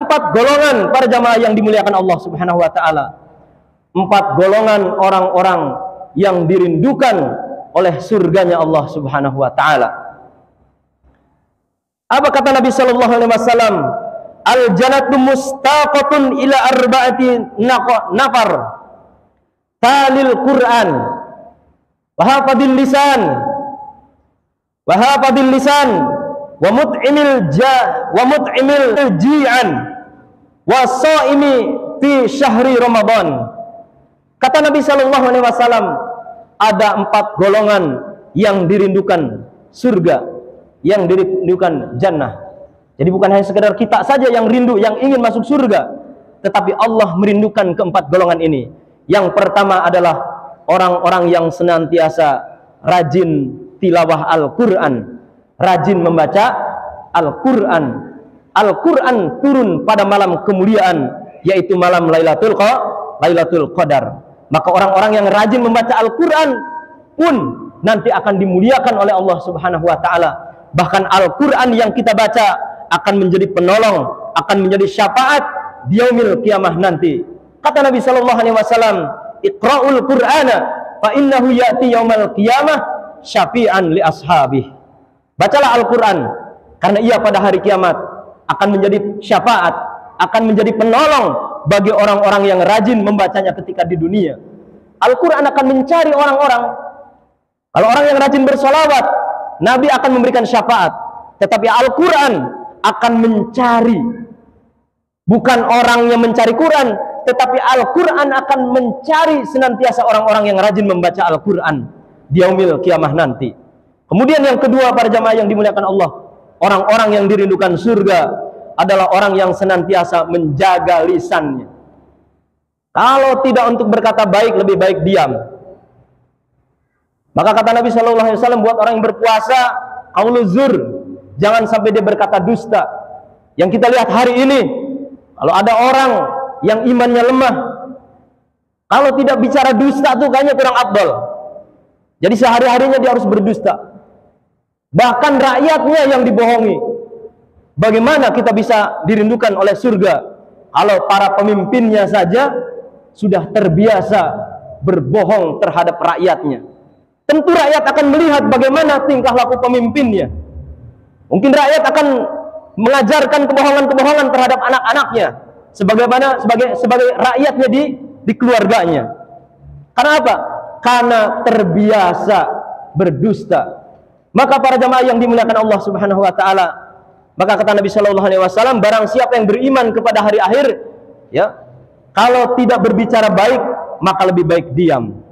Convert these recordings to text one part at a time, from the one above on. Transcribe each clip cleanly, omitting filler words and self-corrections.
empat golongan para jamaah yang dimuliakan Allah Subhanahu wa taala. Empat golongan orang-orang yang dirindukan oleh surganya Allah Subhanahu wa taala. Apa kata Nabi sallallahu alaihi wasallam? Al jannatu mustaqatun ila arba'ati nafar. Talil Qur'an wa hafadil lisan wa mut'imil ji'an wa shaimi fi syahri Ramadan. Kata Nabi sallallahu alaihi wasallam, ada empat golongan yang dirindukan surga, yang dirindukan jannah. Jadi bukan hanya sekedar kita saja yang rindu, yang ingin masuk surga, tetapi Allah merindukan keempat golongan ini. Yang pertama adalah orang-orang yang senantiasa rajin tilawah Al-Quran, rajin membaca Al-Quran. Al-Quran turun pada malam kemuliaan, yaitu malam Lailatul Qadar. Maka orang-orang yang rajin membaca Al-Quran pun nanti akan dimuliakan oleh Allah Subhanahu wa taala. Bahkan Al-Quran yang kita baca akan menjadi penolong, akan menjadi syafaat di yaumil qiyamah nanti. Kata Nabi sallallahu alaihi wasallam, "Iqra'ul Qur'ana fa innahu ya'ti yaumal qiyamah syafi'an li ashabih." Bacalah Al-Quran, karena ia pada hari kiamat akan menjadi syafaat, akan menjadi penolong bagi orang-orang yang rajin membacanya ketika di dunia. Al-Quran akan mencari orang-orang. Kalau orang yang rajin bersolawat, Nabi akan memberikan syafaat. Tetapi Al-Quran akan mencari, bukan orang yang mencari Quran, tetapi Al-Quran akan mencari senantiasa orang-orang yang rajin membaca Al-Quran di yaumil qiyamah nanti. Kemudian yang kedua para jamaah yang dimuliakan Allah, orang-orang yang dirindukan surga adalah orang yang senantiasa menjaga lisannya. Kalau tidak untuk berkata baik, lebih baik diam. Maka kata Nabi sallallahu alaihi wasallam, buat orang yang berpuasa, qauluz zur, jangan sampai dia berkata dusta. Yang kita lihat hari ini, kalau ada orang yang imannya lemah, kalau tidak bicara dusta tuh kayaknya kurang afdal. Jadi sehari-harinya dia harus berdusta. Bahkan rakyatnya yang dibohongi. Bagaimana kita bisa dirindukan oleh surga kalau para pemimpinnya saja sudah terbiasa berbohong terhadap rakyatnya? Tentu rakyat akan melihat bagaimana tingkah laku pemimpinnya. Mungkin rakyat akan mengajarkan kebohongan-kebohongan terhadap anak-anaknya sebagai rakyatnya di keluarganya. Karena apa? Karena terbiasa berdusta. Maka para jamaah yang dimuliakan Allah Subhanahu wa taala, maka kata Nabi sallallahu alaihi wasallam, barang siapa yang beriman kepada hari akhir, ya, kalau tidak berbicara baik, maka lebih baik diam.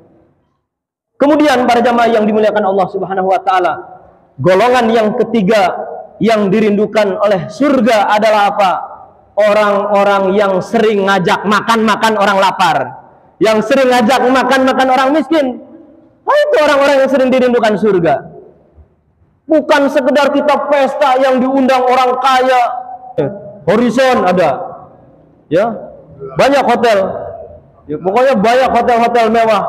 Kemudian para jamaah yang dimuliakan Allah Subhanahu wa taala, golongan yang ketiga yang dirindukan oleh surga adalah apa? Orang-orang yang sering ngajak makan-makan orang lapar, yang sering ngajak makan-makan orang miskin. Nah, itu orang-orang yang sering dirindukan surga. Bukan sekedar kita pesta yang diundang orang kaya. Horizon ada, ya, banyak hotel, ya, pokoknya banyak hotel-hotel mewah.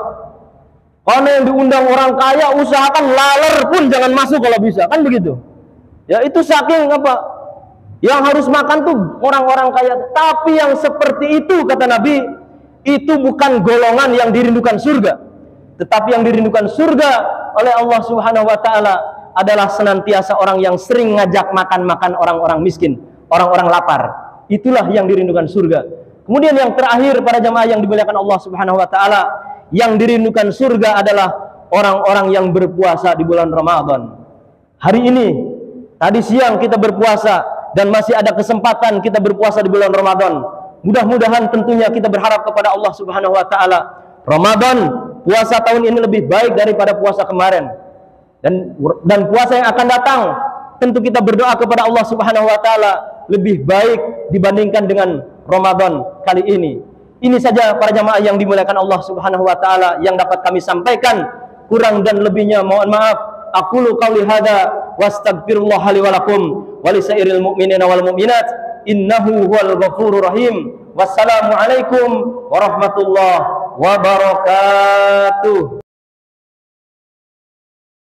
Karena yang diundang orang kaya, usahakan laler pun jangan masuk kalau bisa, kan begitu. Ya, itu saking apa? Yang harus makan tuh orang-orang kaya. Tapi yang seperti itu kata Nabi, itu bukan golongan yang dirindukan surga. Tetapi yang dirindukan surga oleh Allah Subhanahu wa taala adalah senantiasa orang yang sering ngajak makan-makan orang-orang miskin, orang-orang lapar. Itulah yang dirindukan surga. Kemudian yang terakhir para jamaah yang dimuliakan Allah Subhanahu wa taala, yang dirindukan surga adalah orang-orang yang berpuasa di bulan Ramadan. Hari ini, tadi siang kita berpuasa dan masih ada kesempatan kita berpuasa di bulan Ramadan. Mudah-mudahan tentunya kita berharap kepada Allah Subhanahu wa taala, Ramadan, puasa tahun ini lebih baik daripada puasa kemarin. Dan puasa yang akan datang, tentu kita berdoa kepada Allah Subhanahu wa taala lebih baik dibandingkan dengan Ramadan kali ini. Ini saja para jamaah yang dimuliakan Allah Subhanahu wa taala yang dapat kami sampaikan. Kurang dan lebihnya mohon maaf. Aqulu qouli hadza wastaghfirullah li wa lakum wa lisairil mu'minina wal mu'minat innahu huwal ghafurur rahim. Wassalamu alaikum warahmatullahi wabarakatuh.